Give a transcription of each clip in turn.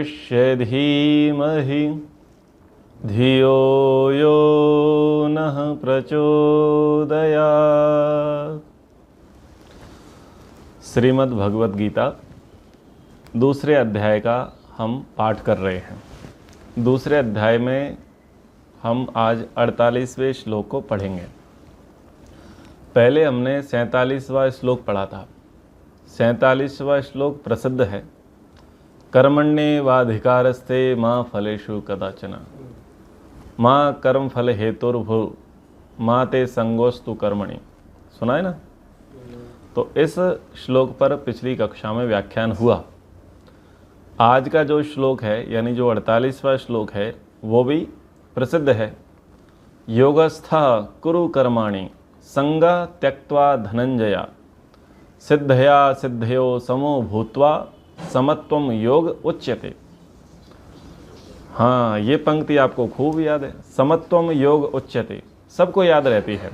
भविष्य धीमहि धियो यो नः प्रचोदयात्। श्रीमद् भगवद गीता दूसरे अध्याय का हम पाठ कर रहे हैं। दूसरे अध्याय में हम आज 48वें श्लोक को पढ़ेंगे। पहले हमने 47वां श्लोक पढ़ा था। 47वां श्लोक प्रसिद्ध है। कर्मण्येवाधिकारस्ते मां फलेषु कदाचन मां कर्म फल हेतुर्भु मां ते संगोस्तु कर्मणि। सुना है ना? तो इस श्लोक पर पिछली कक्षा में व्याख्यान हुआ। आज का जो श्लोक है यानी जो 48वां श्लोक है वो भी प्रसिद्ध है। योगस्था कुरु कर्माणि संगा त्यक्त्वा धनंजया सिद्धया सिद्धयो समो भूत्वा समत्वम योग उच्यते। हाँ, ये पंक्ति आपको खूब याद है। समत्वम योग उच्यते सबको याद रहती है।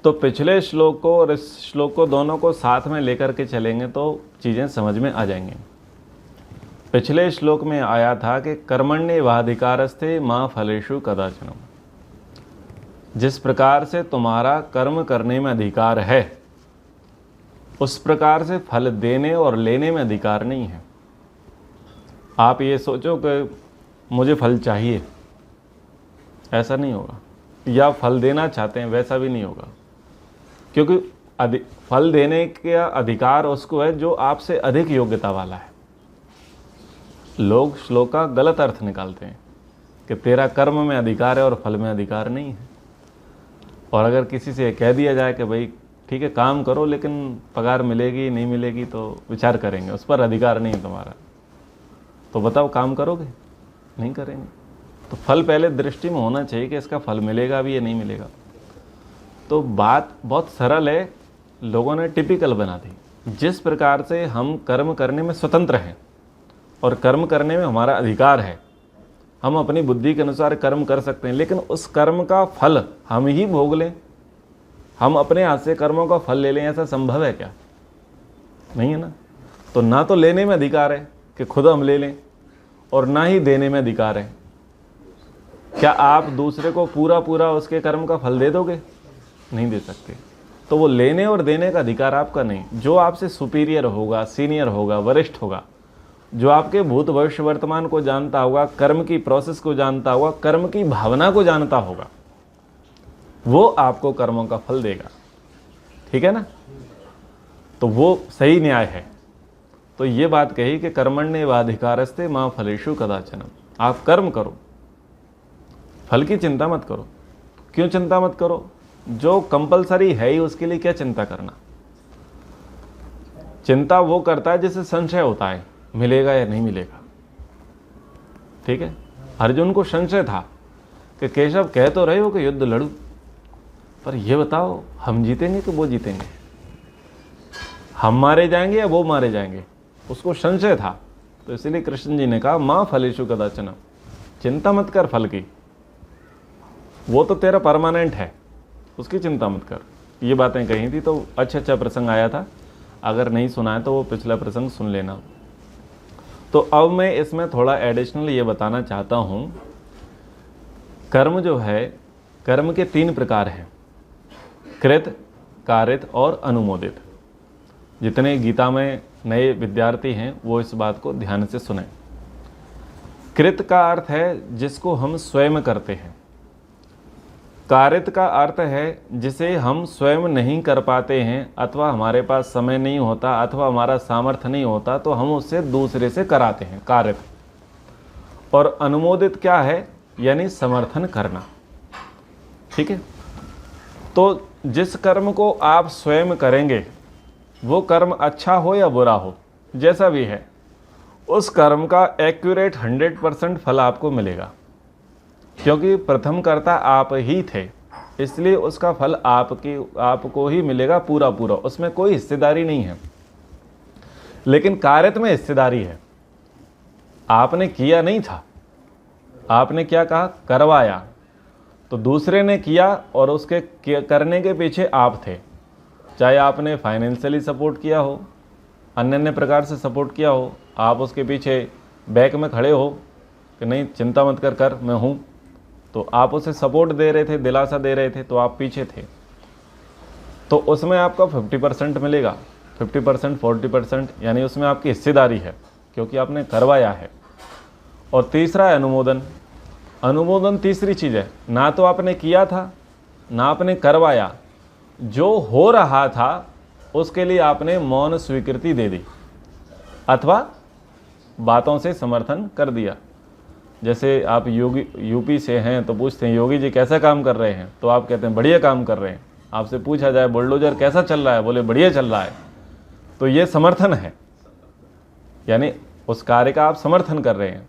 तो पिछले श्लोक को और इस श्लोक को दोनों को साथ में लेकर के चलेंगे तो चीज़ें समझ में आ जाएंगी। पिछले श्लोक में आया था कि कर्मण्येवाधिकारस्ते मां फलेषु कदाचन। जिस प्रकार से तुम्हारा कर्म करने में अधिकार है उस प्रकार से फल देने और लेने में अधिकार नहीं है। आप ये सोचो कि मुझे फल चाहिए, ऐसा नहीं होगा। या फल देना चाहते हैं, वैसा भी नहीं होगा। क्योंकि फल देने का अधिकार उसको है जो आपसे अधिक योग्यता वाला है। लोग श्लोक का गलत अर्थ निकालते हैं कि तेरा कर्म में अधिकार है और फल में अधिकार नहीं है। और अगर किसी से कह दिया जाए कि भाई ठीक है काम करो लेकिन पगार मिलेगी नहीं मिलेगी तो विचार करेंगे, उस पर अधिकार नहीं तुम्हारा, तो बताओ काम करोगे? नहीं करेंगे। तो फल पहले दृष्टि में होना चाहिए कि इसका फल मिलेगा भी या नहीं मिलेगा। तो बात बहुत सरल है, लोगों ने टिपिकल बना दी। जिस प्रकार से हम कर्म करने में स्वतंत्र हैं और कर्म करने में हमारा अधिकार है, हम अपनी बुद्धि के अनुसार कर्म कर सकते हैं, लेकिन उस कर्म का फल हम ही भोग लें, हम अपने हाथ से कर्मों का फल ले लें, ऐसा संभव है क्या? नहीं है ना। तो ना तो लेने में अधिकार है कि खुद हम ले लें और ना ही देने में अधिकार है। क्या आप दूसरे को पूरा पूरा उसके कर्म का फल दे दोगे? नहीं दे सकते। तो वो लेने और देने का अधिकार आपका नहीं। जो आपसे सुपीरियर होगा, सीनियर होगा, वरिष्ठ होगा, जो आपके भूत भविष्य वर्तमान को जानता होगा, कर्म की प्रोसेस को जानता होगा, कर्म की भावना को जानता होगा, वो आपको कर्मों का फल देगा। ठीक है ना? तो वो सही न्याय है। तो ये बात कही कि कर्मण्येवाधिकारस्ते मां फलेषु कदाचन। आप कर्म करो, फल की चिंता मत करो। क्यों चिंता मत करो? जो कंपलसरी है ही उसके लिए क्या चिंता करना। चिंता वो करता है जिसे संशय होता है मिलेगा या नहीं मिलेगा। ठीक है? अर्जुन को संशय था कि केशव कह तो रहे हो कि युद्ध लड़ू, पर ये बताओ हम जीतेंगे कि वो जीतेंगे, हम मारे जाएंगे या वो मारे जाएंगे। उसको संशय था। तो इसलिए कृष्ण जी ने कहा मां फलेषु कदाचन, चिंता मत कर फल की, वो तो तेरा परमानेंट है, उसकी चिंता मत कर। ये बातें कही थी। तो अच्छा प्रसंग आया था। अगर नहीं सुना है तो वो पिछला प्रसंग सुन लेना। तो अब मैं इसमें थोड़ा एडिशनल ये बताना चाहता हूँ। कर्म जो है, कर्म के 3 प्रकार हैं, कृत, कारित और अनुमोदित। जितने गीता में नए विद्यार्थी हैं वो इस बात को ध्यान से सुनें। कृत का अर्थ है जिसको हम स्वयं करते हैं। कारित का अर्थ है जिसे हम स्वयं नहीं कर पाते हैं, अथवा हमारे पास समय नहीं होता, अथवा हमारा सामर्थ्य नहीं होता, तो हम उससे दूसरे से कराते हैं, कारित। और अनुमोदित क्या है? यानी समर्थन करना। ठीक है? तो जिस कर्म को आप स्वयं करेंगे वो कर्म अच्छा हो या बुरा हो, जैसा भी है, उस कर्म का एक्यूरेट 100% फल आपको मिलेगा। क्योंकि प्रथम कर्ता आप ही थे, इसलिए उसका फल आपको ही मिलेगा पूरा पूरा, उसमें कोई हिस्सेदारी नहीं है। लेकिन कारित में हिस्सेदारी है। आपने किया नहीं था, आपने क्या कहा? करवाया। तो दूसरे ने किया और उसके करने के पीछे आप थे। चाहे आपने फाइनेंशियली सपोर्ट किया हो, अन्य प्रकार से सपोर्ट किया हो, आप उसके पीछे बैक में खड़े हो कि नहीं चिंता मत कर मैं हूँ, तो आप उसे सपोर्ट दे रहे थे, दिलासा दे रहे थे, तो आप पीछे थे, तो उसमें आपका 50% मिलेगा। 50% 40% यानी उसमें आपकी हिस्सेदारी है, क्योंकि आपने करवाया है। और तीसरा है अनुमोदन। अनुमोदन तीसरी चीज़ है, ना तो आपने किया था ना आपने करवाया, जो हो रहा था उसके लिए आपने मौन स्वीकृति दे दी अथवा बातों से समर्थन कर दिया। जैसे आप यूपी से हैं तो पूछते हैं योगी जी कैसा काम कर रहे हैं, तो आप कहते हैं बढ़िया काम कर रहे हैं। आपसे पूछा जाए बुलडोजर कैसा चल रहा है, बोले बढ़िया चल रहा है, तो ये समर्थन है, यानी उस कार्य का आप समर्थन कर रहे हैं।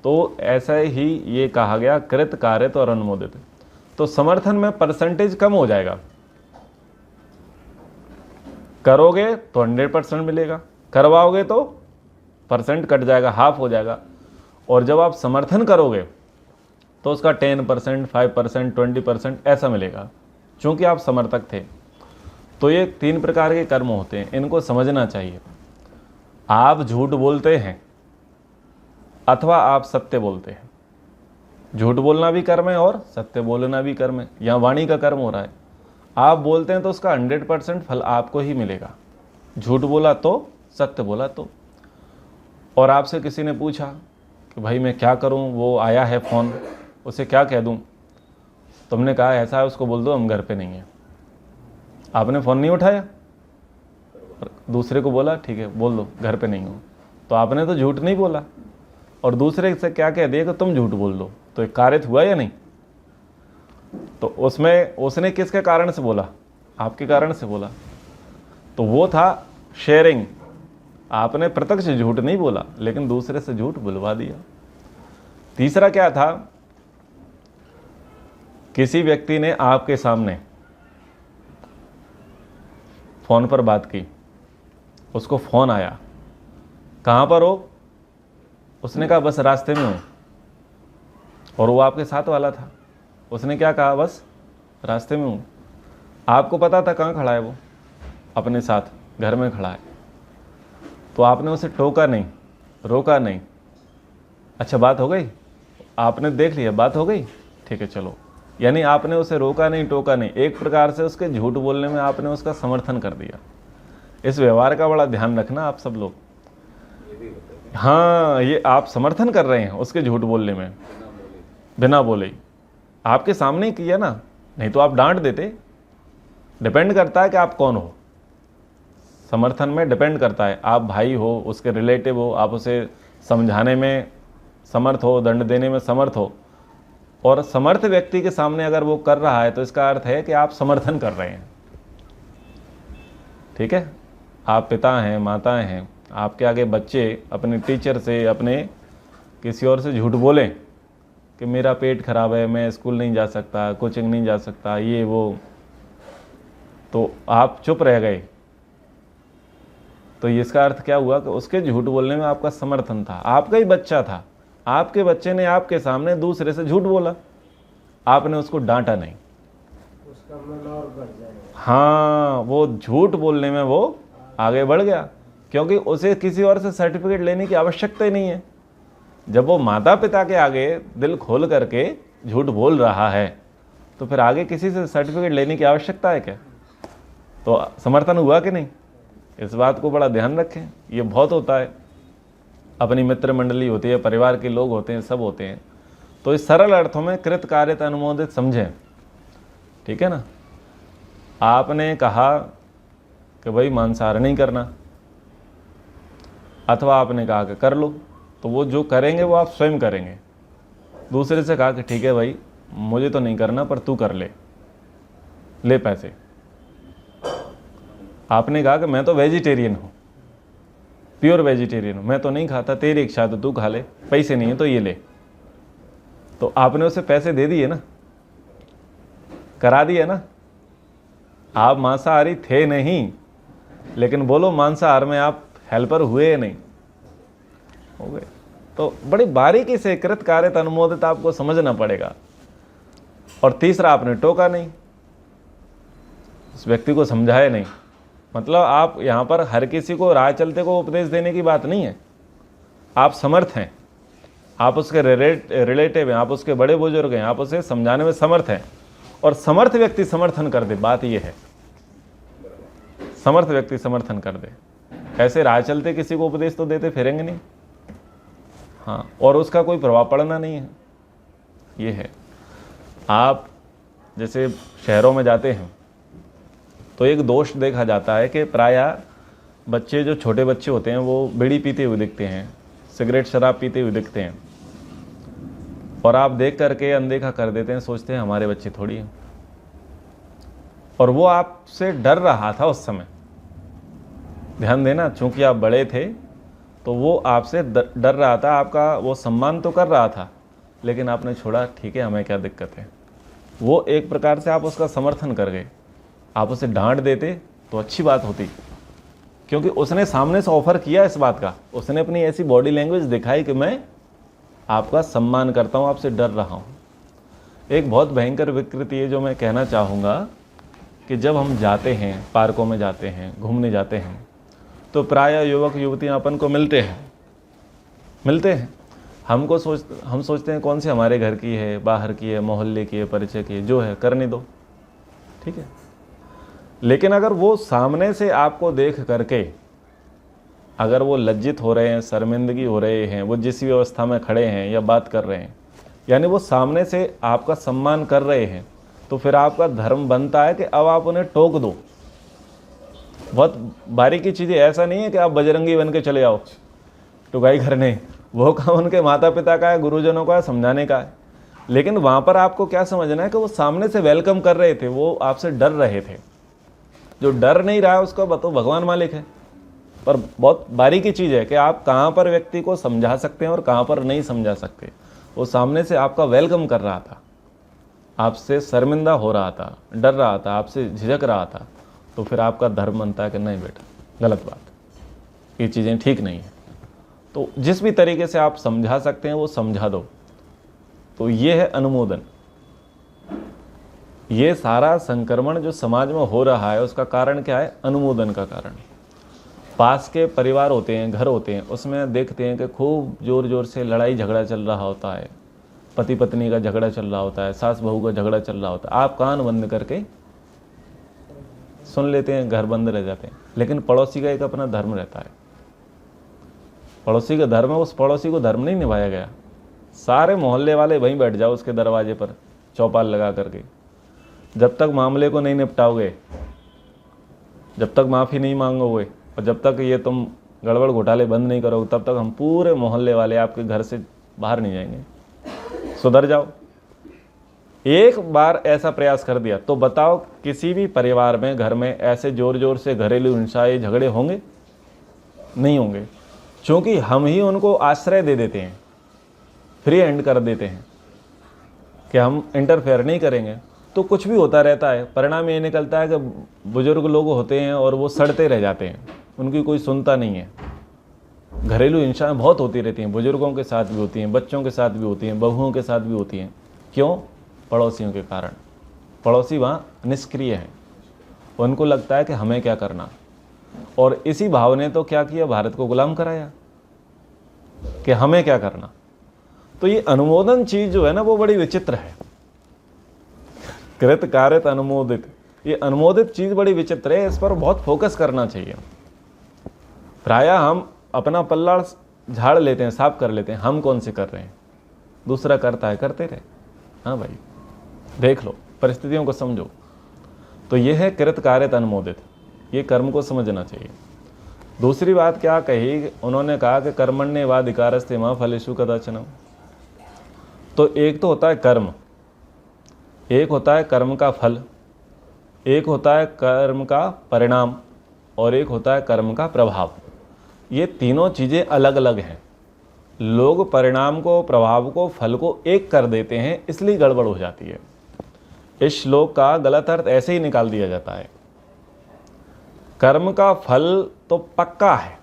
तो ऐसा ही ये कहा गया कृत, कारित और अनुमोदित। तो समर्थन में परसेंटेज कम हो जाएगा, करोगे तो 100% मिलेगा, करवाओगे तो परसेंट कट जाएगा, हाफ हो जाएगा। और जब आप समर्थन करोगे तो उसका 10%, 5%, 20% ऐसा मिलेगा, क्योंकि आप समर्थक थे। तो ये 3 प्रकार के कर्म होते हैं, इनको समझना चाहिए। आप झूठ बोलते हैं अथवा आप सत्य बोलते हैं। झूठ बोलना भी कर्म है और सत्य बोलना भी कर्म है, यहाँ वाणी का कर्म हो रहा है। आप बोलते हैं तो उसका 100% फल आपको ही मिलेगा, झूठ बोला तो, सत्य बोला तो। और आपसे किसी ने पूछा कि भाई मैं क्या करूं, वो आया है फ़ोन, उसे क्या कह दूं? तुमने कहा ऐसा है, उसको बोल दो हम घर पे नहीं हैं। आपने फ़ोन नहीं उठाया, दूसरे को बोला ठीक है बोल दो घर पे नहीं हो, तो आपने तो झूठ नहीं बोला। और दूसरे से क्या कह दिया कि तुम झूठ बोल दो, तो एक कारित हुआ या नहीं? तो उसमें उसने किसके कारण से बोला? आपके कारण से बोला। तो वो था शेयरिंग। आपने प्रत्यक्ष झूठ नहीं बोला, लेकिन दूसरे से झूठ बुलवा दिया। तीसरा क्या था? किसी व्यक्ति ने आपके सामने फोन पर बात की, उसको फोन आया, कहाँ पर हो? उसने कहा बस रास्ते में हूँ। और वो आपके साथ वाला था, उसने क्या कहा? बस रास्ते में हूँ। आपको पता था कहाँ खड़ा है वो? अपने साथ घर में खड़ा है। तो आपने उसे टोका नहीं, रोका नहीं। अच्छा बात हो गई, आपने देख लिया बात हो गई, ठीक है चलो। यानी आपने उसे रोका नहीं, टोका नहीं, एक प्रकार से उसके झूठ बोलने में आपने उसका समर्थन कर दिया। इस व्यवहार का बड़ा ध्यान रखना आप सब लोग। हाँ, ये आप समर्थन कर रहे हैं उसके झूठ बोलने में, बिना बोले। आपके सामने ही किया ना, नहीं तो आप डांट देते। डिपेंड करता है कि आप कौन हो। समर्थन में डिपेंड करता है, आप भाई हो, उसके रिलेटिव हो, आप उसे समझाने में समर्थ हो, दंड देने में समर्थ हो। और समर्थ व्यक्ति के सामने अगर वो कर रहा है तो इसका अर्थ है कि आप समर्थन कर रहे हैं। ठीक है, आप पिता हैं, माताएं हैं, आपके आगे बच्चे अपने टीचर से, अपने किसी और से झूठ बोलें कि मेरा पेट खराब है, मैं स्कूल नहीं जा सकता, कोचिंग नहीं जा सकता, ये वो, तो आप चुप रह गए, तो इसका अर्थ क्या हुआ कि उसके झूठ बोलने में आपका समर्थन था। आपका ही बच्चा था, आपके बच्चे ने आपके सामने दूसरे से झूठ बोला, आपने उसको डांटा नहीं, उसका मन और बढ़ जाएगा। हाँ, वो झूठ बोलने में वो आगे बढ़ गया, क्योंकि उसे किसी और से सर्टिफिकेट लेने की आवश्यकता ही नहीं है। जब वो माता पिता के आगे दिल खोल करके झूठ बोल रहा है, तो फिर आगे किसी से सर्टिफिकेट लेने की आवश्यकता है क्या? तो समर्थन हुआ कि नहीं? इस बात को बड़ा ध्यान रखें, ये बहुत होता है। अपनी मित्र मंडली होती है, परिवार के लोग होते हैं, सब होते हैं। तो इस सरल अर्थों में कृत, कारित, अनुमोदित समझें। ठीक है ना? आपने कहा कि भाई मांसाहार नहीं करना, अथवा आपने कहा कि कर लो, तो वो जो करेंगे वो आप स्वयं करेंगे। दूसरे से कहा कि ठीक है भाई मुझे तो नहीं करना पर तू कर ले, ले पैसे। आपने कहा कि मैं तो वेजिटेरियन हूँ, प्योर वेजिटेरियन हूँ, मैं तो नहीं खाता, तेरी इच्छा तो तू खा ले, पैसे नहीं है तो ये ले। तो आपने उसे पैसे दे दिए ना, करा दिए ना। आप मांसाहारी थे नहीं, लेकिन बोलो मांसाहार में आप हेल्पर हुए या नहीं? हो गए। तो बड़ी बारीकी से कृत, कारित, अनुमोदित आपको समझना पड़ेगा। और तीसरा, आपने टोका नहीं, उस व्यक्ति को समझाया नहीं, मतलब आप यहाँ पर हर किसी को राह चलते को उपदेश देने की बात नहीं है। आप समर्थ हैं, आप उसके रिलेटिव हैं, आप उसके बड़े बुजुर्ग हैं, आप उसे समझाने में समर्थ हैं, और समर्थ व्यक्ति समर्थन कर दे, बात ये है, समर्थ व्यक्ति समर्थन कर दे। ऐसे राह चलते किसी को उपदेश तो देते फिरेंगे नहीं, हाँ, और उसका कोई प्रभाव पड़ना नहीं है। ये है, आप जैसे शहरों में जाते हैं तो एक दोष देखा जाता है कि प्रायः बच्चे, जो छोटे बच्चे होते हैं, वो बीड़ी पीते हुए दिखते हैं, सिगरेट शराब पीते हुए दिखते हैं, और आप देख करके अनदेखा कर देते हैं, सोचते हैं हमारे बच्चे थोड़ी हैं। और वो आपसे डर रहा था उस समय, ध्यान देना, चूंकि आप बड़े थे तो वो आपसे डर रहा था, आपका वो सम्मान तो कर रहा था, लेकिन आपने छोड़ा, ठीक है हमें क्या दिक्कत है। वो एक प्रकार से आप उसका समर्थन कर गए। आप उसे डांट देते तो अच्छी बात होती, क्योंकि उसने सामने से ऑफर किया इस बात का, उसने अपनी ऐसी बॉडी लैंग्वेज दिखाई कि मैं आपका सम्मान करता हूँ, आपसे डर रहा हूँ। एक बहुत भयंकर विकृति है जो मैं कहना चाहूँगा कि जब हम जाते हैं, पार्कों में जाते हैं, घूमने जाते हैं, तो प्रायः युवक युवतियाँ अपन को मिलते हैं। हम सोचते हैं कौन सी हमारे घर की है, बाहर की है, मोहल्ले की है, परिचय की है, जो है करने दो, ठीक है। लेकिन अगर वो सामने से आपको देख करके अगर वो लज्जित हो रहे हैं, शर्मिंदगी हो रहे हैं, वो जिस व्यवस्था में खड़े हैं या बात कर रहे हैं, यानी वो सामने से आपका सम्मान कर रहे हैं, तो फिर आपका धर्म बनता है कि अब आप उन्हें टोक दो। बहुत बारीकी चीज़ें, ऐसा नहीं है कि आप बजरंगी बन के चले आओ टुकाई करने, वो काम उनके माता पिता का है, गुरुजनों का है, समझाने का है। लेकिन वहाँ पर आपको क्या समझना है कि वो सामने से वेलकम कर रहे थे, वो आपसे डर रहे थे। जो डर नहीं रहा है उसका तो भगवान मालिक है। पर बहुत बारीकी चीज़ है कि आप कहाँ पर व्यक्ति को समझा सकते हैं और कहाँ पर नहीं समझा सकते। वो सामने से आपका वेलकम कर रहा था, आपसे शर्मिंदा हो रहा था, डर रहा था, आपसे झिझक रहा था, तो फिर आपका धर्म बनता है कि नहीं बेटा, गलत बात, ये चीज़ें ठीक नहीं है। तो जिस भी तरीके से आप समझा सकते हैं वो समझा दो। तो ये है अनुमोदन। ये सारा संक्रमण जो समाज में हो रहा है उसका कारण क्या है? अनुमोदन का कारण। पास के परिवार होते हैं, घर होते हैं, उसमें देखते हैं कि खूब जोर जोर से लड़ाई झगड़ा चल रहा होता है, पति पत्नी का झगड़ा चल रहा होता है, सास बहू का झगड़ा चल रहा होता है। आप कान बंद करके सुन लेते हैं, घर बंद रह जाते हैं। लेकिन पड़ोसी का एक अपना धर्म रहता है, पड़ोसी का धर्म है, उस पड़ोसी को धर्म नहीं निभाया गया। सारे मोहल्ले वाले वहीं बैठ जाओ उसके दरवाजे पर चौपाल लगा करके, जब तक मामले को नहीं निपटाओगे, जब तक माफ़ी नहीं मांगोगे और जब तक ये तुम गड़बड़ घोटाले बंद नहीं करोगे, तब तक हम पूरे मोहल्ले वाले आपके घर से बाहर नहीं जाएंगे। सुधर जाओ। एक बार ऐसा प्रयास कर दिया तो बताओ किसी भी परिवार में, घर में ऐसे जोर जोर से घरेलू हिंसा, झगड़े होंगे? नहीं होंगे, क्योंकि हम ही उनको आश्रय दे देते हैं, फ्री हैंड कर देते हैं कि हम इंटरफेयर नहीं करेंगे। तो कुछ भी होता रहता है। परिणाम ये निकलता है कि बुजुर्ग लोग होते हैं और वो सड़ते रह जाते हैं, उनकी कोई सुनता नहीं है। घरेलू हिंसाएं बहुत होती रहती हैं, बुजुर्गों के साथ भी होती हैं, बच्चों के साथ भी होती हैं, बहुओं के साथ भी होती हैं। क्यों? पड़ोसियों के कारण। पड़ोसी वहाँ निष्क्रिय हैं, उनको लगता है कि हमें क्या करना। और इसी भाव ने तो क्या किया, भारत को गुलाम कराया कि हमें क्या करना। तो ये अनुमोदन चीज जो है ना, वो बड़ी विचित्र है। कृत कार्यत अनुमोदित, ये अनुमोदित चीज बड़ी विचित्र है, इस पर बहुत फोकस करना चाहिए। प्रायः हम अपना पल्ला झाड़ लेते हैं, साफ कर लेते हैं, हम कौन से कर रहे हैं, दूसरा करता है, करते रहे। हाँ भाई, देख लो, परिस्थितियों को समझो। तो ये है कृत कार्यत अनुमोदित, ये कर्म को समझना चाहिए। दूसरी बात क्या कही उन्होंने, कहा कि कर्मण्येवाधिकारस्ते मा फलेषु कदाचन। तो एक तो होता है कर्म, एक होता है कर्म का फल, एक होता है कर्म का परिणाम, और एक होता है कर्म का प्रभाव। ये तीनों चीज़ें अलग अलग हैं। लोग परिणाम को, प्रभाव को, फल को एक कर देते हैं, इसलिए गड़बड़ हो जाती है। इस श्लोक का गलत अर्थ ऐसे ही निकाल दिया जाता है। कर्म का फल तो पक्का है,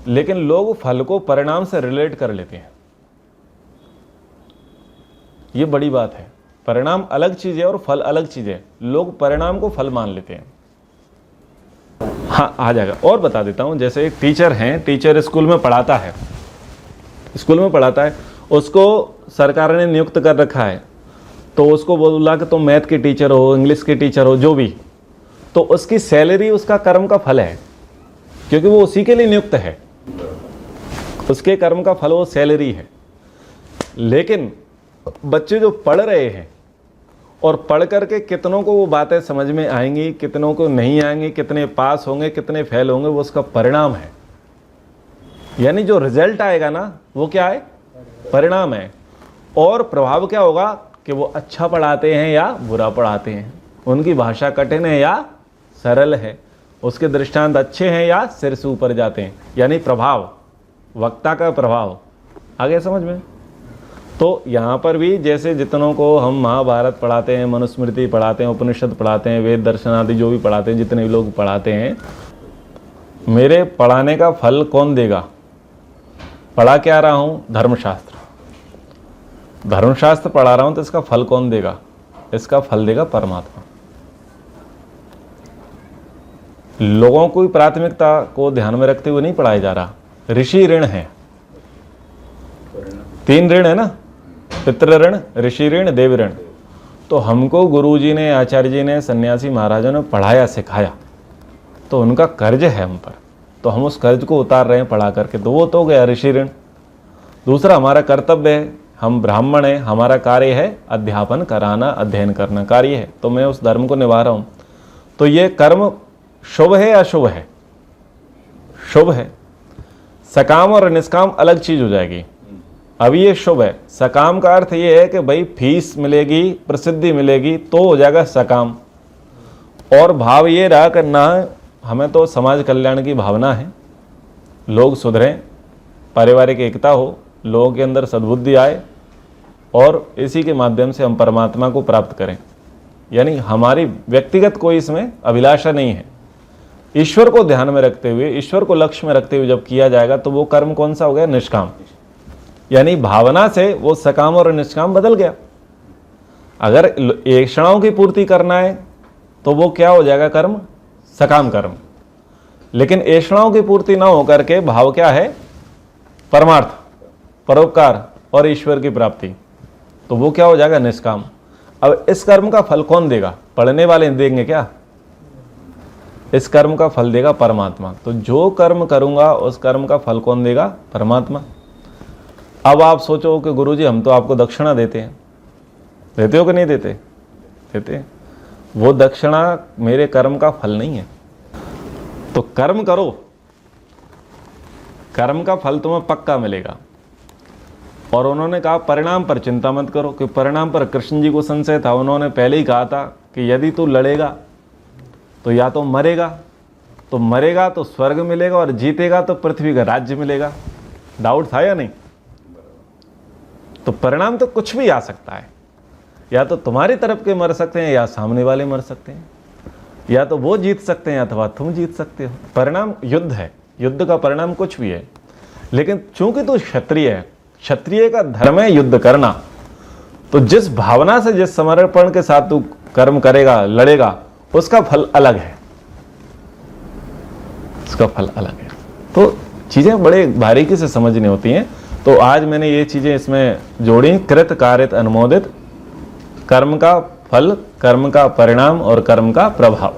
लेकिन लोग फल को परिणाम से रिलेट कर लेते हैं। ये बड़ी बात है। परिणाम अलग चीज है और फल अलग चीज है। लोग परिणाम को फल मान लेते हैं। हाँ आ जाएगा। और बता देता हूँ, जैसे एक टीचर हैं, टीचर स्कूल में पढ़ाता है, उसको सरकार ने नियुक्त कर रखा है, तो उसको बोला कि तुम मैथ के टीचर हो, इंग्लिश के टीचर हो, जो भी, तो उसकी सैलरी उसका कर्म का फल है, क्योंकि वो उसी के लिए नियुक्त है, उसके कर्म का फल वो सैलरी है। लेकिन बच्चे जो पढ़ रहे हैं और पढ़ करके कितनों को वो बातें समझ में आएंगी, कितनों को नहीं आएंगी, कितने पास होंगे, कितने फेल होंगे, वो उसका परिणाम है। यानी जो रिजल्ट आएगा ना, वो क्या है? परिणाम है। और प्रभाव क्या होगा कि वो अच्छा पढ़ाते हैं या बुरा पढ़ाते हैं, उनकी भाषा कठिन है या सरल है, उसके दृष्टांत अच्छे हैं या सिर से ऊपर जाते हैं। यानी प्रभाव, वक्ता का प्रभाव आ गया समझ में। तो यहाँ पर भी जैसे जितनों को हम महाभारत पढ़ाते हैं, मनुस्मृति पढ़ाते हैं, उपनिषद पढ़ाते हैं, वेद दर्शन आदि जो भी पढ़ाते हैं, जितने भी लोग पढ़ाते हैं, मेरे पढ़ाने का फल कौन देगा? पढ़ा क्या रहा हूँ? धर्मशास्त्र, धर्मशास्त्र पढ़ा रहा हूँ, तो इसका फल कौन देगा? इसका फल देगा परमात्मा। लोगों को प्राथमिकता को ध्यान में रखते हुए नहीं पढ़ाया जा रहा। ऋषि ऋण है, 3 ऋण है ना, पितृ ऋण, ऋषि ऋण, देव ऋण। तो हमको गुरुजी ने, आचार्य जी ने, सन्यासी महाराजों ने पढ़ाया, सिखाया, तो उनका कर्ज है हम पर, तो हम उस कर्ज को उतार रहे हैं पढ़ा करके, तो वो तो गया ऋषि ऋण। दूसरा हमारा कर्तव्य है, हम ब्राह्मण हैं, हमारा कार्य है अध्यापन कराना, अध्ययन करना कार्य है, तो मैं उस धर्म को निभा रहा हूँ। तो ये कर्म शुभ है या अशुभ है? शुभ है। सकाम और निष्काम अलग चीज हो जाएगी। अभी ये शुभ है। सकाम का अर्थ ये है कि भाई फीस मिलेगी, प्रसिद्धि मिलेगी, तो हो जाएगा सकाम। और भाव ये रहा करना, हमें तो समाज कल्याण की भावना है, लोग सुधरें, पारिवारिक एकता हो, लोगों के अंदर सद्बुद्धि आए, और इसी के माध्यम से हम परमात्मा को प्राप्त करें। यानी हमारी व्यक्तिगत कोई इसमें अभिलाषा नहीं है। ईश्वर को ध्यान में रखते हुए, ईश्वर को लक्ष्य में रखते हुए जब किया जाएगा, तो वो कर्म कौन सा हो गया? निष्काम। यानी भावना से वो सकाम और निष्काम बदल गया। अगर ऐक्षणाओं की पूर्ति करना है तो वो क्या हो जाएगा? कर्म सकाम कर्म। लेकिन ऐक्षणाओं की पूर्ति ना होकर के भाव क्या है? परमार्थ, परोपकार और ईश्वर की प्राप्ति, तो वो क्या हो जाएगा? निष्काम। अब इस कर्म का फल कौन देगा? पढ़ने वाले देंगे क्या? इस कर्म का फल देगा परमात्मा। तो जो कर्म करूंगा उस कर्म का फल कौन देगा? परमात्मा। अब आप सोचो कि गुरुजी हम तो आपको दक्षिणा देते हैं, देते हो कि नहीं देते? देते हैं। वो दक्षिणा मेरे कर्म का फल नहीं है। तो कर्म करो, कर्म का फल तुम्हें पक्का मिलेगा। और उन्होंने कहा परिणाम पर चिंता मत करो, कि परिणाम पर कृष्ण जी को संशय था। उन्होंने पहले ही कहा था कि यदि तू लड़ेगा तो या तो मरेगा तो स्वर्ग मिलेगा, और जीतेगा तो पृथ्वी का राज्य मिलेगा। डाउट था या नहीं? तो परिणाम तो कुछ भी आ सकता है, या तो तुम्हारी तरफ के मर सकते हैं, या सामने वाले मर सकते हैं, या तो वो जीत सकते हैं अथवा तुम जीत सकते हो। परिणाम युद्ध है, युद्ध का परिणाम कुछ भी है। लेकिन चूंकि तू क्षत्रिय है, क्षत्रिय का धर्म है युद्ध करना, तो जिस भावना से, जिस समर्पण के साथ तू कर्म करेगा, लड़ेगा, उसका फल अलग है, उसका फल अलग है। तो चीजें बड़े बारीकी से समझनी होती हैं। तो आज मैंने ये चीजें इसमें जोड़ी, कृत कारित अनुमोदित, कर्म का फल, कर्म का परिणाम और कर्म का प्रभाव।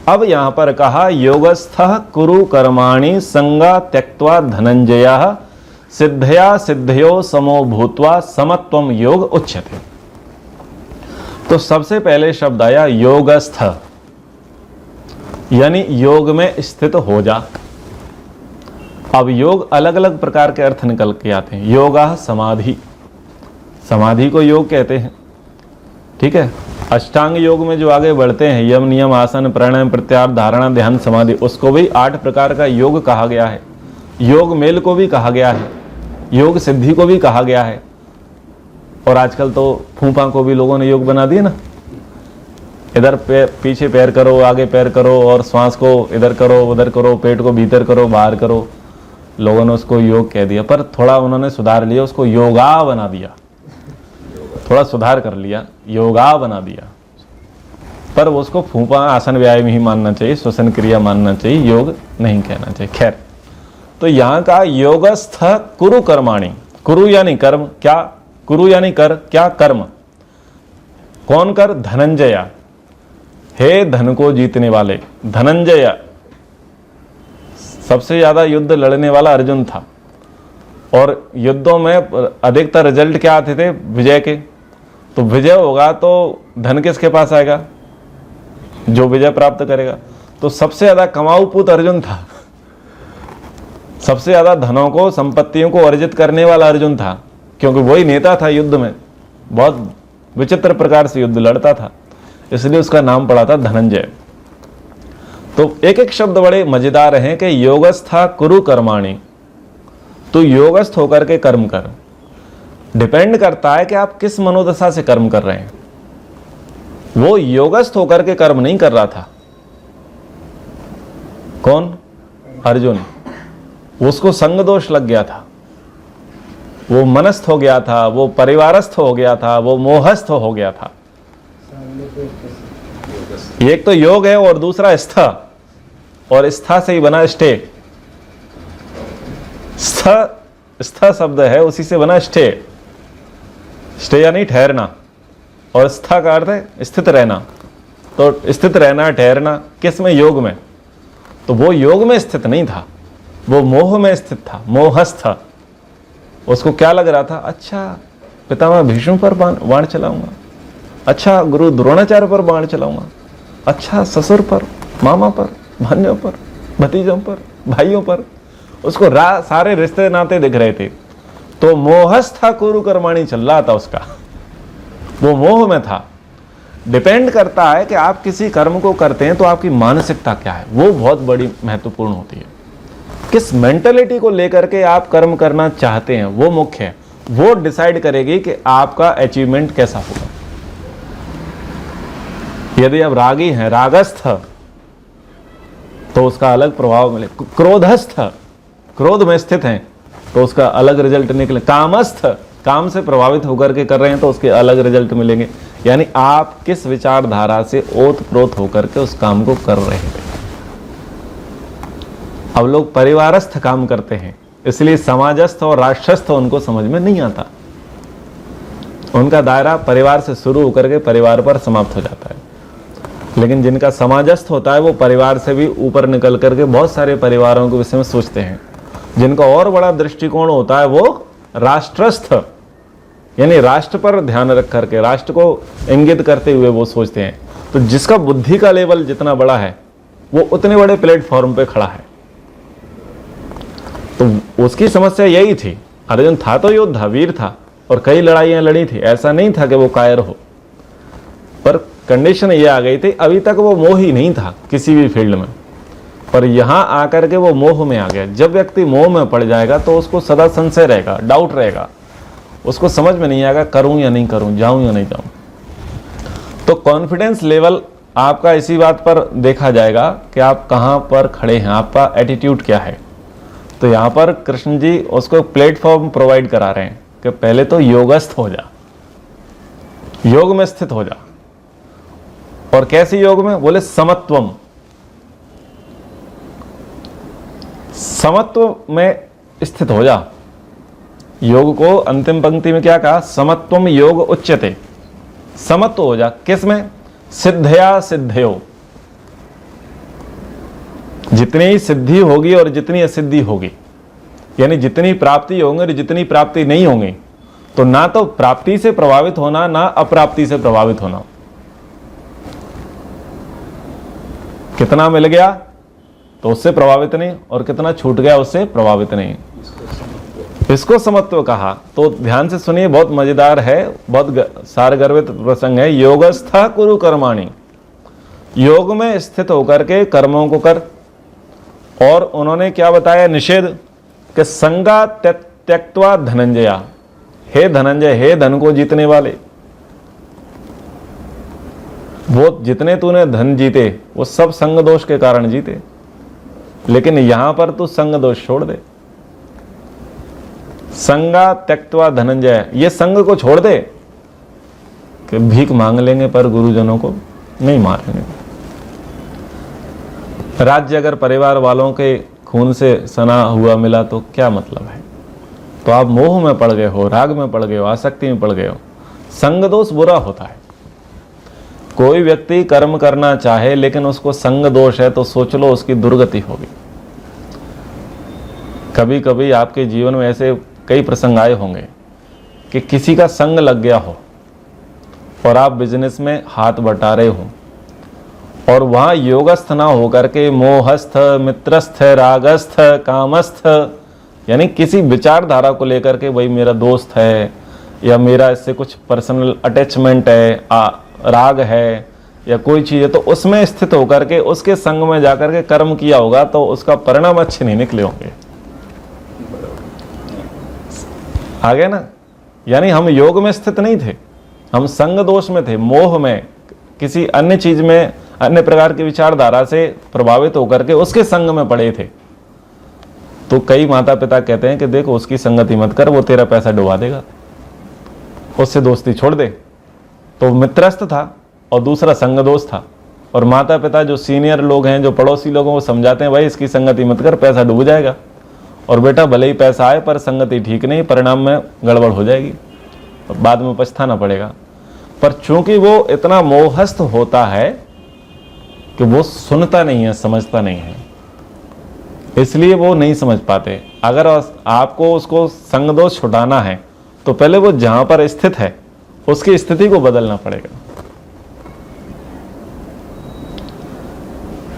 अब यहां पर कहा योगस्थः कुरु कर्माणि संगा त्यक्त्वा धनंजयः सिद्धया सिद्धयो समो भूत्वा समत्वम योग उच्यते। तो सबसे पहले शब्द आया योगस्थ, यानी योग में स्थित हो जा। अब योग अलग अलग प्रकार के अर्थ निकल के आते हैं। योगा समाधि, समाधि को योग कहते हैं, ठीक है। अष्टांग योग में जो आगे बढ़ते हैं, यम नियम आसन प्राणायाम प्रत्याहार धारणा ध्यान समाधि, उसको भी 8 प्रकार का योग कहा गया है। योग मेल को भी कहा गया है, योग सिद्धि को भी कहा गया है। और आजकल तो फूफा को भी लोगों ने योग बना दिया ना, इधर पीछे पैर करो, आगे पैर करो, और श्वास को इधर करो उधर करो, पेट को भीतर करो बाहर करो। लोगों ने उसको योग कह दिया, पर थोड़ा उन्होंने सुधार लिया, उसको योगा बना दिया, थोड़ा सुधार कर लिया, योगा बना दिया। पर उसको फूंपा आसन व्यायाम ही मानना चाहिए, श्वसन क्रिया मानना चाहिए, योग नहीं कहना चाहिए। खैर, तो यहां का योगस्थ कुरु कर्माणि, कुरु यानी कर्म, क्या कुरु यानी कर, क्या कर्म, कौन कर, धनंजय, हे धन को जीतने वाले। धनंजय सबसे ज्यादा युद्ध लड़ने वाला अर्जुन था, और युद्धों में अधिकतर रिजल्ट क्या आते थे, विजय के। तो विजय होगा तो धन किसके पास आएगा, जो विजय प्राप्त करेगा। तो सबसे ज्यादा कमाऊ पुत अर्जुन था, सबसे ज्यादा धनों को, संपत्तियों को अर्जित करने वाला अर्जुन था, क्योंकि वही नेता था युद्ध में, बहुत विचित्र प्रकार से युद्ध लड़ता था, इसलिए उसका नाम पड़ा था धनंजय। तो एक एक शब्द बड़े मजेदार हैं कि योगस्था कुरु कर्माणि, तो योगस्थ होकर के कर्म कर। डिपेंड करता है कि आप किस मनोदशा से कर्म कर रहे हैं। वो योगस्थ होकर के कर्म नहीं कर रहा था। कौन, अर्जुन। उसको संग दोष लग गया था, वो मनस्थ हो गया था, वो परिवारस्थ हो गया था, वो मोहस्थ हो गया था। एक तो योग है और दूसरा स्थ, और स्था से ही बना स्टे। स्थ शब्द है, उसी से बना स्टे। स्टे यानी ठहरना, और स्था का अर्थ है स्थित रहना। तो स्थित रहना, ठहरना किस में, योग में। तो वो योग में स्थित नहीं था, वो मोह में स्थित था, मोहस्थ। उसको क्या लग रहा था, अच्छा पितामह भीष्म पर बाण चलाऊंगा, अच्छा गुरु द्रोणाचार्य पर बाण चलाऊंगा, अच्छा ससुर पर, मामा पर, भाइयों पर, भतीजों पर, भाइयों पर। उसको सारे रिश्ते नाते दिख रहे थे। तो मोहस्था कुरु कर्माणि चल रहा था उसका, वो मोह में था। डिपेंड करता है कि आप किसी कर्म को करते हैं तो आपकी मानसिकता क्या है, वो बहुत बड़ी महत्वपूर्ण होती है। किस मेंटलिटी को लेकर के आप कर्म करना चाहते हैं वो मुख्य है, वो डिसाइड करेगी कि आपका अचीवमेंट कैसा होगा। यदि आप रागी हैं, रागस्थ, तो उसका अलग प्रभाव मिले। क्रोधस्थ, क्रोध में स्थित हैं, तो उसका अलग रिजल्ट निकले। कामस्थ, काम से प्रभावित होकर के कर रहे हैं तो उसके अलग रिजल्ट मिलेंगे। यानी आप किस विचारधारा से ओत प्रोत होकर के उस काम को कर रहे हैं। अब लोग परिवारस्थ काम करते हैं, इसलिए समाजस्थ और राष्ट्रस्थ उनको समझ में नहीं आता। उनका दायरा परिवार से शुरू होकर के परिवार पर समाप्त हो जाता है। लेकिन जिनका समाजस्थ होता है वो परिवार से भी ऊपर निकल करके बहुत सारे परिवारों के विषय में सोचते हैं। जिनका और बड़ा दृष्टिकोण होता है वो राष्ट्रस्थ, यानी राष्ट्र पर ध्यान रख करके, राष्ट्र को इंगित करते हुए वो सोचते हैं। तो जिसका बुद्धि का लेवल जितना बड़ा है वो उतने बड़े प्लेटफॉर्म पे खड़ा है। तो उसकी समस्या यही थी। अर्जुन था तो योद्धा, वीर था, और कई लड़ाइयां लड़ी थी, ऐसा नहीं था कि वो कायर हो, पर कंडीशन ये आ गई थी, अभी तक वो मोह ही नहीं था किसी भी फील्ड में, पर यहां आकर के वो मोह में आ गया। जब व्यक्ति मोह में पड़ जाएगा तो उसको सदा संशय रहेगा, डाउट रहेगा, उसको समझ में नहीं आएगा करूं या नहीं करूं, जाऊं या नहीं जाऊं। तो कॉन्फिडेंस लेवल आपका इसी बात पर देखा जाएगा कि आप कहां पर खड़े हैं, आपका एटीट्यूड क्या है। तो यहां पर कृष्ण जी उसको प्लेटफॉर्म प्रोवाइड करा रहे हैं कि पहले तो योगस्थ हो जा, योग में स्थित हो जा। और कैसे योग में, बोले समत्वम, समत्व में स्थित हो जा। योग को अंतिम पंक्ति में क्या कहा, समत्वम योग उच्यते, समत्व हो जा। किसमें, सिद्धया सिद्धयो, जितनी सिद्धि होगी और जितनी असिद्धि होगी, यानी जितनी प्राप्ति होंगी और जितनी प्राप्ति नहीं होंगी, तो ना तो प्राप्ति से प्रभावित होना, ना अप्राप्ति से प्रभावित होना। कितना मिल गया तो उससे प्रभावित नहीं, और कितना छूट गया उससे प्रभावित नहीं, इसको समत्व कहा। तो ध्यान से सुनिए, बहुत मजेदार है, बहुत सारगर्भित प्रसंग है। योगस्था कुरु कर्माणि, योग में स्थित होकर के कर्मों को कर। और उन्होंने क्या बताया, निषेध, कि संगा त्यक्त्वा धनंजया, हे धनंजय, हे धन को जीतने वाले, वो जितने तूने धन जीते वो सब संग दोष के कारण जीते, लेकिन यहां पर तू संग दोष छोड़ दे। संगा त्यक्त्वा धनंजय, ये संग को छोड़ दे कि भीख मांग लेंगे पर गुरुजनों को, नहीं मारेंगे। राज्य अगर परिवार वालों के खून से सना हुआ मिला तो क्या मतलब है? तो आप मोह में पड़ गए हो, राग में पड़ गए हो, आसक्ति में पड़ गए हो। संग दोष बुरा होता है। कोई व्यक्ति कर्म करना चाहे लेकिन उसको संग दोष है तो सोच लो उसकी दुर्गति होगी। कभी कभी आपके जीवन में ऐसे कई प्रसंग आए होंगे कि किसी का संग लग गया हो और आप बिजनेस में हाथ बटारे हो और वहां योगस्थ ना होकर के मोहस्थ, मित्रस्थ, रागस्थ, कामस्थ, यानी किसी विचारधारा को लेकर के भाई मेरा दोस्त है या मेरा इससे कुछ पर्सनल अटैचमेंट है, राग है या कोई चीज़ है, तो उसमें स्थित होकर के उसके संग में जाकर के कर्म किया होगा तो उसका परिणाम अच्छे नहीं निकले होंगे। आ गया ना? यानी हम योग में स्थित नहीं थे, हम संग दोष में थे, मोह में, किसी अन्य चीज में, अन्य प्रकार की विचारधारा से प्रभावित होकर के उसके संग में पड़े थे। तो कई माता पिता कहते हैं कि देखो उसकी संगति मत कर, वो तेरा पैसा डुबा देगा, उससे दोस्ती छोड़ दे। तो मित्रस्थ था और दूसरा संग दोस्त था, और माता पिता जो सीनियर लोग हैं, जो पड़ोसी लोगों को समझाते हैं भाई इसकी संगति मत कर, पैसा डूब जाएगा, और बेटा भले ही पैसा आए पर संगति ठीक नहीं, परिणाम में गड़बड़ हो जाएगी, बाद में पछताना पड़ेगा। पर चूंकि वो इतना मोहस्थ होता है कि वो सुनता नहीं है, समझता नहीं है, इसलिए वो नहीं समझ पाते। अगर आपको उसको संग दोष छुटाना है तो पहले वो जहां पर स्थित है उसकी स्थिति को बदलना पड़ेगा,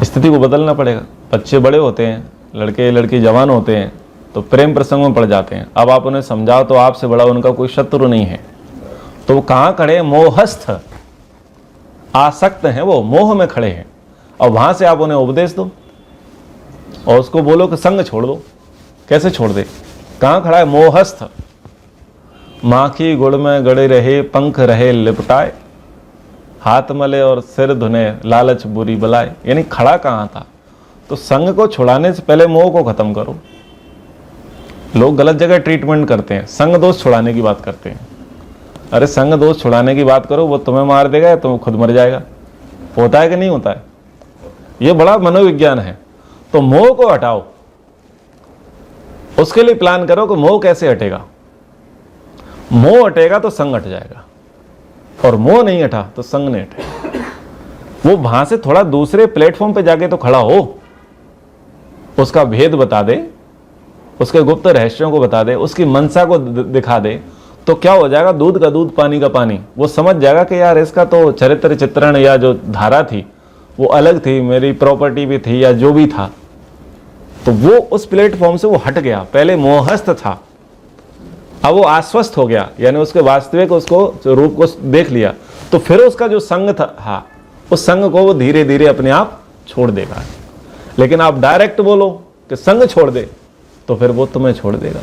स्थिति को बदलना पड़ेगा। बच्चे बड़े होते हैं, लड़के लड़की जवान होते हैं तो प्रेम प्रसंग में पड़ जाते हैं। अब आप उन्हें समझाओ तो आपसे बड़ा उनका कोई शत्रु नहीं है, तो वो कहां खड़े हैं? मोहस्थ, आसक्त हैं, वो मोह में खड़े हैं। और वहां से आप उन्हें उपदेश दो और उसको बोलो कि संग छोड़ दो। कैसे छोड़ दे? कहां खड़ा है? मोहस्थ। माखी गुड़ में गड़े रहे, पंख रहे लिपटाए, हाथ मले और सिर धुने, लालच बुरी बलाए। यानी खड़ा कहां था? तो संग को छुड़ाने से पहले मोह को खत्म करो। लोग गलत जगह ट्रीटमेंट करते हैं, संग दोष छुड़ाने की बात करते हैं। अरे संग दोष छुड़ाने की बात करो, वो तुम्हें मार देगा या तुम खुद मर जाएगा। होता है कि नहीं होता है? ये बड़ा मनोविज्ञान है। तो मोह को हटाओ, उसके लिए प्लान करो कि मोह कैसे हटेगा। मोह हटेगा तो संग हट जाएगा, और मोह नहीं हटा तो संग नहीं हटेगा। वो वहां से थोड़ा दूसरे प्लेटफॉर्म पे जाके तो खड़ा हो, उसका भेद बता दे, उसके गुप्त रहस्यों को बता दे, उसकी मनसा को दिखा दे, तो क्या हो जाएगा? दूध का दूध, पानी का पानी। वो समझ जाएगा कि यार इसका तो चरित्र चित्रण या जो धारा थी वो अलग थी, मेरी प्रॉपर्टी भी थी या जो भी था। तो वो उस प्लेटफॉर्म से वो हट गया। पहले मोहस्थ था, अब वो आश्वस्त हो गया, यानी उसके वास्तविक उसको रूप को देख लिया। तो फिर उसका जो संग था, हाँ, उस संग को वो धीरे धीरे अपने आप छोड़ देगा। लेकिन आप डायरेक्ट बोलो कि संग छोड़ दे, तो फिर वो तुम्हें छोड़ देगा।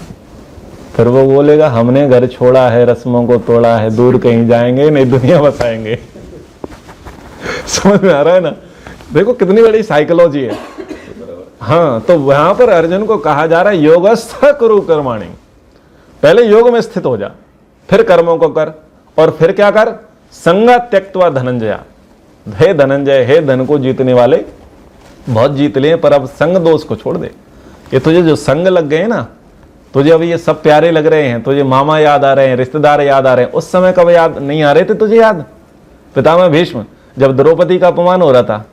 फिर वो बोलेगा हमने घर छोड़ा है, रस्मों को तोड़ा है, दूर कहीं जाएंगे नहीं दुनिया बसाएंगे। समझ में आ रहा है ना? देखो कितनी बड़ी साइकोलॉजी है। हाँ, तो वहां पर अर्जुन को कहा जा रहा है योगस्थ कुरु कर्माणि। पहले योग में स्थित हो जा, फिर कर्मों को कर, और फिर क्या कर? संगा त्यक्त्वा धनंजया। हे धनंजय, हे धन को जीतने वाले, बहुत जीत लिए, पर अब संग दोष को छोड़ दे। ये तुझे जो संग लग गए ना, तुझे अभी ये सब प्यारे लग रहे हैं, तुझे मामा याद आ रहे हैं, रिश्तेदार याद आ रहे हैं, उस समय कब याद नहीं आ रहे थे तुझे? याद पितामह भीष्म, जब द्रौपदी का अपमान हो रहा था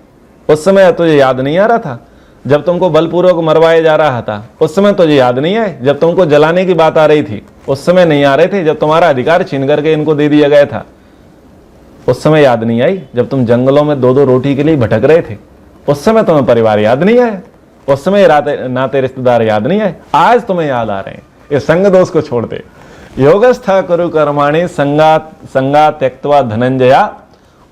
उस समय तुझे याद नहीं आ रहा था? जब तुमको बलपूर्वक मरवाया जा रहा था उस समय तुझे याद नहीं आए? जब तुमको जलाने की बात आ रही थी उस समय नहीं आ रहे थे? जब तुम्हारा अधिकार छीन करके इनको दे दिया गया था उस समय याद नहीं आई? जब तुम जंगलों में दो दो रोटी के लिए भटक रहे थे उस समय तुम्हें परिवार याद नहीं आया? उस समय नाते रिश्तेदार याद नहीं आए? आज तुम्हें याद आ रहे हैं। ये संग दोष को छोड़ दे। योगस्था कुरु कर्माणि संगा त्यक्त्वा धनंजया।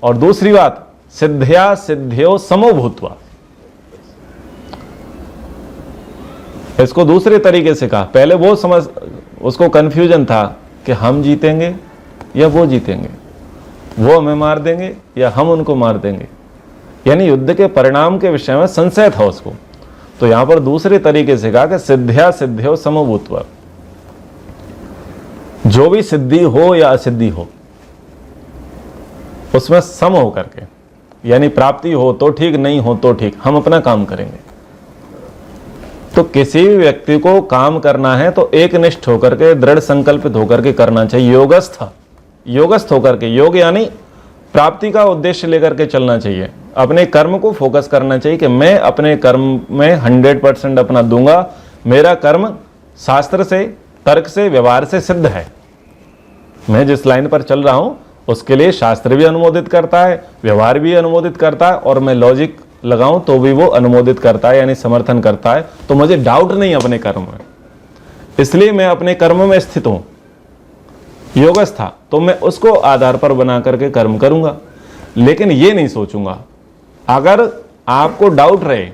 और दूसरी बात, सिद्ध्या सिद्ध्यो समो भूत्वा। इसको दूसरे तरीके से कहा। पहले वो समझ, उसको कंफ्यूजन था कि हम जीतेंगे या वो जीतेंगे, वो हमें मार देंगे या हम उनको मार देंगे, यानी युद्ध के परिणाम के विषय में संशय था उसको। तो यहां पर दूसरे तरीके से कहा कि सिद्ध्या सिद्ध्यो समो भूत्वा। जो भी सिद्धि हो या असिद्धि हो उसमें सम हो करके, यानी प्राप्ति हो तो ठीक, नहीं हो तो ठीक, हम अपना काम करेंगे। तो किसी भी व्यक्ति को काम करना है तो एकनिष्ठ होकर के, दृढ़ संकल्पित होकर के करना चाहिए, योगस्थ होकर के। योग यानी प्राप्ति का उद्देश्य लेकर के चलना चाहिए। अपने कर्म को फोकस करना चाहिए कि मैं अपने कर्म में 100% अपना दूंगा। मेरा कर्म शास्त्र से, तर्क से, व्यवहार से सिद्ध है। मैं जिस लाइन पर चल रहा हूं उसके लिए शास्त्र भी अनुमोदित करता है, व्यवहार भी अनुमोदित करता है, और मैं लॉजिक लगाऊं तो भी वो अनुमोदित करता है, यानी समर्थन करता है। तो मुझे डाउट नहीं अपने कर्म में, इसलिए मैं अपने कर्म में स्थित हूं, योगस्था। तो मैं उसको आधार पर बना करके कर्म करूंगा। लेकिन ये नहीं सोचूंगा, अगर आपको डाउट रहे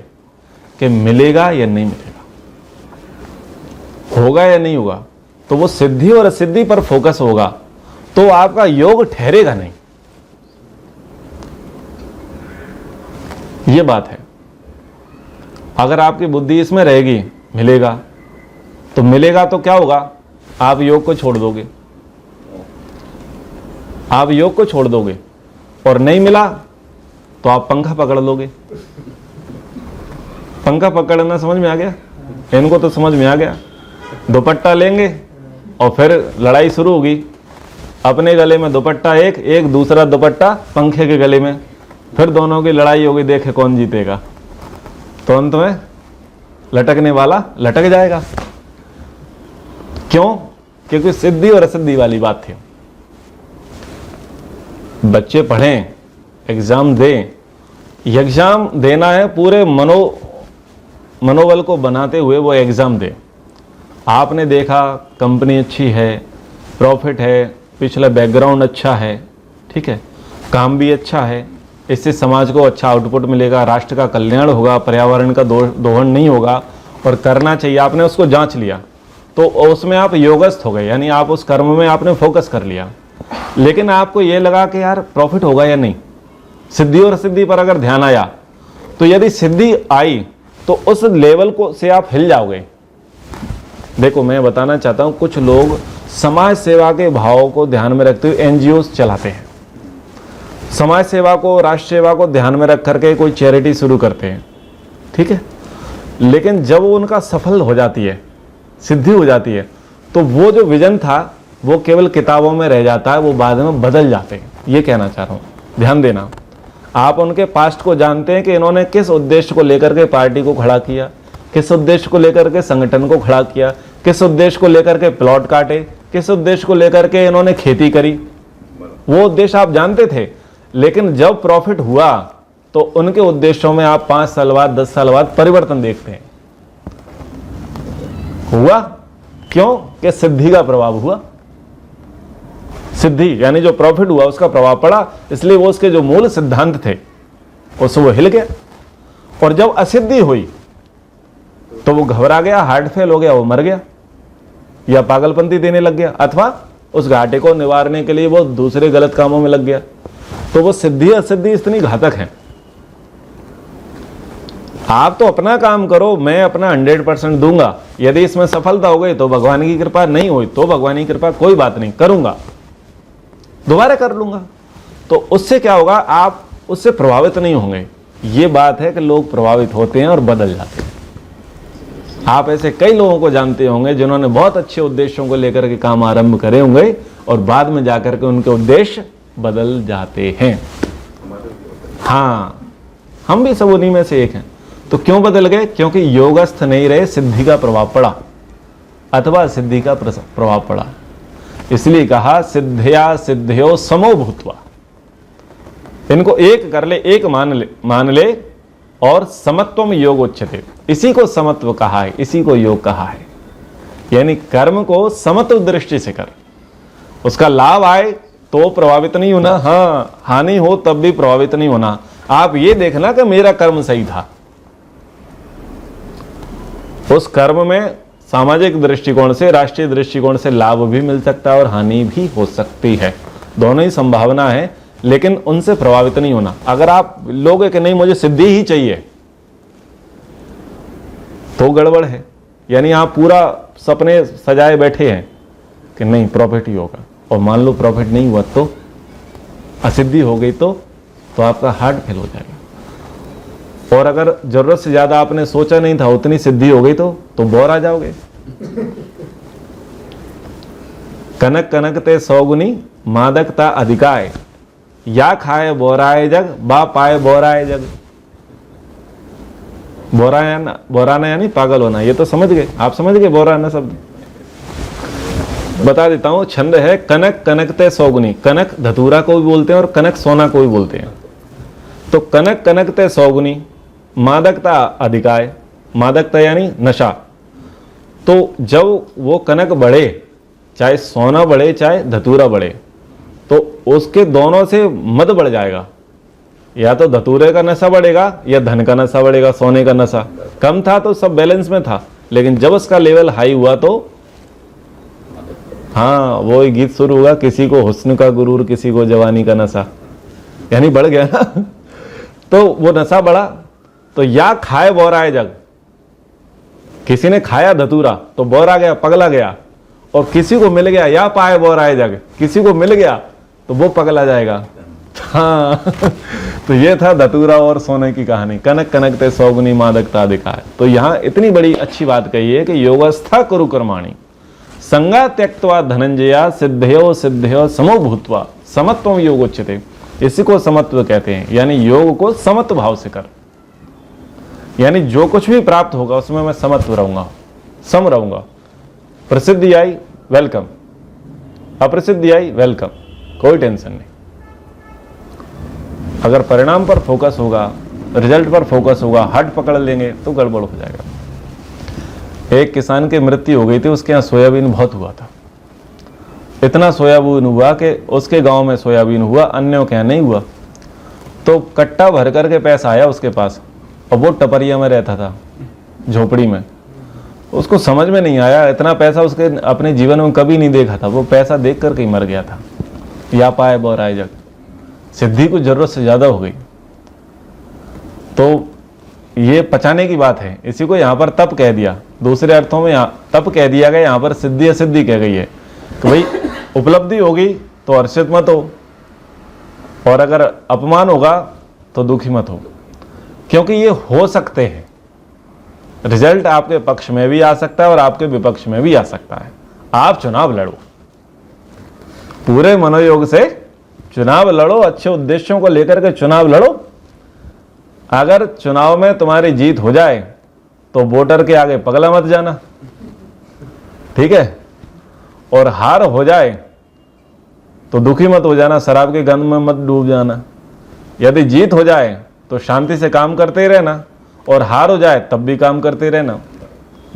कि मिलेगा या नहीं मिलेगा, होगा या नहीं होगा, तो वो सिद्धि और असिद्धि पर फोकस होगा, तो आपका योग ठहरेगा नहीं। ये बात है। अगर आपकी बुद्धि इसमें रहेगी मिलेगा, तो मिलेगा तो क्या होगा, आप योग को छोड़ दोगे, आप योग को छोड़ दोगे। और नहीं मिला तो आप पंखा पकड़ लोगे। पंखा पकड़ना समझ में आ गया? इनको तो समझ में आ गया। दुपट्टा लेंगे और फिर लड़ाई शुरू होगी। अपने गले में दुपट्टा एक दूसरा दुपट्टा पंखे के गले में, फिर दोनों की लड़ाई होगी, देखे कौन जीतेगा। तो अंत में लटकने वाला लटक जाएगा। क्यों? क्योंकि सिद्धि और असिद्धि वाली बात थी। बच्चे पढ़ें, एग्जाम दें, एग्जाम देना है, पूरे मनोबल को बनाते हुए वो एग्जाम दें। आपने देखा कंपनी अच्छी है, प्रॉफिट है, पिछला बैकग्राउंड अच्छा है, ठीक है, काम भी अच्छा है, इससे समाज को अच्छा आउटपुट मिलेगा, राष्ट्र का कल्याण होगा, पर्यावरण का दोहन नहीं होगा, और करना चाहिए। आपने उसको जांच लिया तो उसमें आप योगस्थ हो गए, यानी आप उस कर्म में आपने फोकस कर लिया। लेकिन आपको ये लगा कि यार प्रॉफिट होगा या नहीं, सिद्धि और असिद्धि पर अगर ध्यान आया, तो यदि सिद्धि आई तो उस लेवल को से आप हिल जाओगे। देखो, मैं बताना चाहता हूं, कुछ लोग समाज सेवा के भाव को ध्यान में रखते हुए एनजीओ चलाते हैं, समाज सेवा को, राष्ट्र सेवा को ध्यान में रख करके कोई चैरिटी शुरू करते हैं, ठीक है। लेकिन जब वो उनका सफल हो जाती है, सिद्धि हो जाती है, तो वो जो विजन था वो केवल किताबों में रह जाता है, वो बाद में बदल जाते हैं। ये कहना चाह रहा हूँ, ध्यान देना। आप उनके पास्ट को जानते हैं कि इन्होंने किस उद्देश्य को लेकर के पार्टी को खड़ा किया, किस उद्देश्य को लेकर के संगठन को खड़ा किया, किस उद्देश्य को लेकर के प्लॉट काटे, किस उद्देश्य को लेकर के इन्होंने खेती करी। वो उद्देश्य आप जानते थे, लेकिन जब प्रॉफिट हुआ तो उनके उद्देश्यों में आप 5 साल बाद, 10 साल बाद परिवर्तन देखते हैं। हुआ क्यों? कि सिद्धि का प्रभाव हुआ। सिद्धि यानी जो प्रॉफिट हुआ उसका प्रभाव पड़ा, इसलिए वो उसके जो मूल सिद्धांत थे उससे वो हिल गया। और जब असिद्धि हुई तो वो घबरा गया, हार्ट फेल हो गया, वो मर गया, या पागलपंती देने लग गया, अथवा उस घाटे को निवारने के लिए वो दूसरे गलत कामों में लग गया। तो वो सिद्धि असिद्धि इतनी घातक है। आप तो अपना काम करो, मैं अपना 100% दूंगा। यदि इसमें सफलता हो गई तो भगवान की कृपा, नहीं हुई तो भगवान की कृपा, कोई बात नहीं, करूंगा, दोबारा कर लूंगा। तो उससे क्या होगा, आप उससे प्रभावित नहीं होंगे। ये बात है कि लोग प्रभावित होते हैं और बदल जाते हैं। आप ऐसे कई लोगों को जानते होंगे जिन्होंने बहुत अच्छे उद्देश्यों को लेकर के काम आरंभ करे होंगे और बाद में जाकर के उनके उद्देश्य बदल जाते हैं। हाँ, हम भी सब उन्हीं में से एक हैं। तो क्यों बदल गए? क्योंकि योगस्थ नहीं रहे, सिद्धि का प्रभाव पड़ा अथवा सिद्धि का प्रभाव पड़ा। इसलिए कहा सिद्धिया सिद्धियो समो भूत्वा। इनको एक कर ले, एक मान ले और समत्वम योग उच्यते। इसी को समत्व कहा है, इसी को योग कहा है। यानी कर्म को समत्व दृष्टि से कर, उसका लाभ आए तो प्रभावित नहीं होना, हाँ हानि हो तब भी प्रभावित नहीं होना। आप ये देखना कि मेरा कर्म सही था। उस कर्म में सामाजिक दृष्टिकोण से, राष्ट्रीय दृष्टिकोण से लाभ भी मिल सकता है और हानि भी हो सकती है, दोनों ही संभावना है, लेकिन उनसे प्रभावित नहीं होना। अगर आप लोगे कि नहीं मुझे सिद्धि ही चाहिए, तो गड़बड़ है। यानी आप पूरा सपने सजाए बैठे हैं कि नहीं प्रॉफिट ही होगा, और मान लो प्रॉफिट नहीं हुआ तो, असिद्धि हो गई तो तो आपका हार्ट फेल हो जाएगा। और अगर जरूरत से ज्यादा आपने सोचा नहीं था, उतनी सिद्धि हो गई तो बोर आ जाओगे। कनक कनक ते सौगुनी मादकता अधिकाय, या खाए बोराए जग बा पाए बोराए जग। बोराना यानी पागल होना, ये तो समझ गए आप, समझ गए बोराना शब्द। बता देता हूं, छंद है कनक कनकते सौगुनी। कनक धतूरा को भी बोलते हैं और कनक सोना को भी बोलते हैं। तो कनक कनकते सौगुनी मादकता अधिकाय, मादकता यानी नशा। तो जब वो कनक बढ़े, चाहे सोना बढ़े चाहे धतूरा बढ़े, तो उसके दोनों से मद बढ़ जाएगा। या तो धतूरे का नशा बढ़ेगा या धन का नशा बढ़ेगा। सोने का नशा कम था तो सब बैलेंस में था, लेकिन जब उसका लेवल हाई हुआ तो हाँ, वो एक गीत शुरू हुआ, किसी को हुस्न का गुरूर किसी को जवानी का नशा, यानी बढ़ गया ना। तो वो नशा बढ़ा, तो या खाए बोराए जग। किसी ने खाया धतूरा तो बोरा गया, पगला गया। और किसी को मिल गया या पाए बोराए जग, किसी को मिल गया तो वो पगला जाएगा। हाँ, तो ये था धतूरा और सोने की कहानी। कनक कनकते सौगुनी मादकता अधिकाय। तो यहाँ इतनी बड़ी अच्छी बात कही है कि योगस्था कुरु कर्माणि संगा त्यक्त्वा धनंजया सिद्धयो सिद्धयो समो भूत्वा समत्वम योग उच्यते। इसी को समत्व कहते हैं, यानी योग को समत्व भाव से कर। यानी जो कुछ भी प्राप्त होगा उसमें मैं समत्व रहूंगा, सम रहूंगा। प्रसिद्धि आई वेलकम, अप्रसिद्धि आई वेलकम, कोई टेंशन नहीं। अगर परिणाम पर फोकस होगा, रिजल्ट पर फोकस होगा, हट पकड़ लेंगे तो गड़बड़ हो जाएगा। एक किसान की मृत्यु हो गई थी, उसके यहाँ सोयाबीन बहुत हुआ था। इतना सोयाबीन हुआ कि उसके गांव में सोयाबीन हुआ, अन्यों के यहाँ नहीं हुआ। तो कट्टा भर करके पैसा आया उसके पास, और वो टपरिया में रहता था, झोपड़ी में। उसको समझ में नहीं आया, इतना पैसा उसके अपने जीवन में कभी नहीं देखा था। वो पैसा देख करके ही मर गया था। या पाए बोराए जग, सिद्धि को जरूरत से ज्यादा हो गई। तो ये पचाने की बात है। इसी को यहाँ पर तप कह दिया, दूसरे अर्थों में यहाँ तप कह दिया गया, यहाँ पर सिद्धि असिद्धि कह गई है कि भाई उपलब्धि होगी तो हर्षित मत हो, और अगर अपमान होगा तो दुखी मत हो, क्योंकि ये हो सकते हैं। रिजल्ट आपके पक्ष में भी आ सकता है और आपके विपक्ष में भी आ सकता है। आप चुनाव लड़ो, पूरे मनोयोग से चुनाव लड़ो, अच्छे उद्देश्यों को लेकर के चुनाव लड़ो। अगर चुनाव में तुम्हारी जीत हो जाए तो वोटर के आगे पगला मत जाना, ठीक है। और हार हो जाए तो दुखी मत हो जाना, शराब के गंध में मत डूब जाना। यदि जीत हो जाए तो शांति से काम करते ही रहना, और हार हो जाए तब भी काम करते रहना।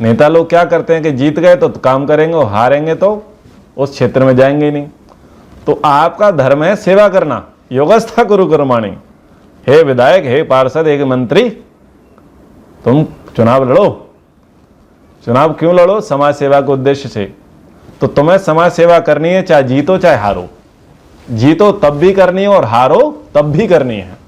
नेता लोग क्या करते हैं कि जीत गए तो काम करेंगे और हारेंगे तो उस क्षेत्र में जाएंगे ही नहीं। तो आपका धर्म है सेवा करना, योगस्था कुरु कर्माणि। हे विधायक, हे पार्षद, हे मंत्री, तुम चुनाव लड़ो। चुनाव क्यों लड़ो? समाज सेवा के उद्देश्य से। तो तुम्हें समाज सेवा करनी है, चाहे जीतो चाहे हारो। जीतो तब भी करनी है और हारो तब भी करनी है।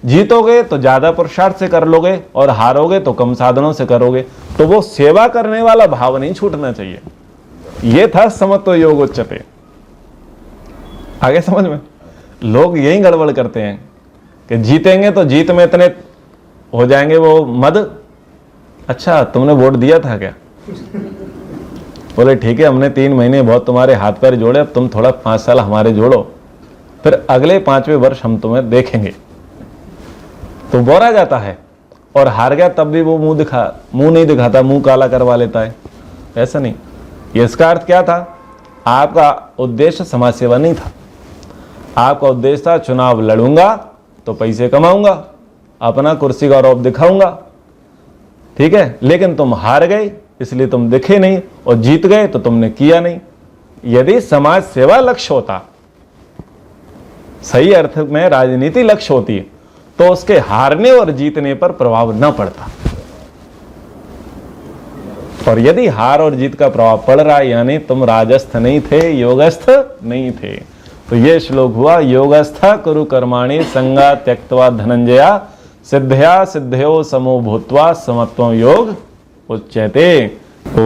जीतोगे तो ज्यादा पुरुषार्थ से कर लोगे और हारोगे तो कम साधनों से करोगे। तो वो सेवा करने वाला भाव नहीं छूटना चाहिए। ये था समत्व योग उच्यते। आगे समझ में? लोग यही गड़बड़ करते हैं कि जीतेंगे तो जीत में इतने हो जाएंगे वो मद। अच्छा, तुमने वोट दिया था क्या? बोले ठीक है, हमने 3 महीने बहुत तुम्हारे हाथ पैर जोड़े, अब तुम थोड़ा 5 साल हमारे जोड़ो, फिर अगले 5वें वर्ष हम तुम्हें देखेंगे। तो बोरा जाता है, और हार गया तब भी वो मुंह नहीं दिखाता, मुंह काला करवा लेता है। ऐसा नहीं। ये इसका अर्थ क्या था? आपका उद्देश्य समाज सेवा नहीं था। आपका उद्देश्य था चुनाव लड़ूंगा तो पैसे कमाऊंगा, अपना कुर्सी का रौब दिखाऊंगा, ठीक है। लेकिन तुम हार गए इसलिए तुम दिखे नहीं, और जीत गए तो तुमने किया नहीं। यदि समाज सेवा लक्ष्य होता, सही अर्थ में राजनीति लक्ष्य होती, तो उसके हारने और जीतने पर प्रभाव न पड़ता। और यदि हार और जीत का प्रभाव पड़ रहा है, यानी तुम राजस्थ नहीं थे, योगस्थ नहीं थे। तो ये श्लोक हुआ, योगस्थ कुरु कर्माणि संगा त्यक्त्वा धनंजया सिद्धया सिद्धयो समो भूत्वा समत्वं योग उच्यते। ओ